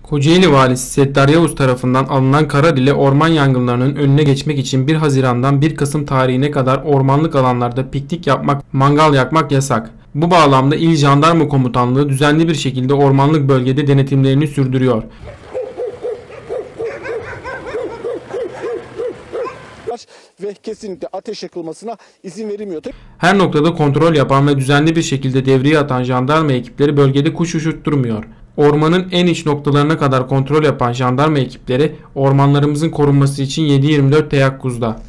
Kocaeli Valisi Settar Yavuz tarafından alınan karar ile orman yangınlarının önüne geçmek için 1 Haziran'dan 1 Kasım tarihine kadar ormanlık alanlarda piknik yapmak, mangal yakmak yasak. Bu bağlamda İl Jandarma Komutanlığı düzenli bir şekilde ormanlık bölgede denetimlerini sürdürüyor. Ve kesinlikle ateş yakılmasına izin verilmiyor. Her noktada kontrol yapan ve düzenli bir şekilde devreye atan jandarma ekipleri bölgede kuş uçurtturmuyor. Ormanın en iç noktalarına kadar kontrol yapan jandarma ekipleri ormanlarımızın korunması için 7/24 teyakkuzda.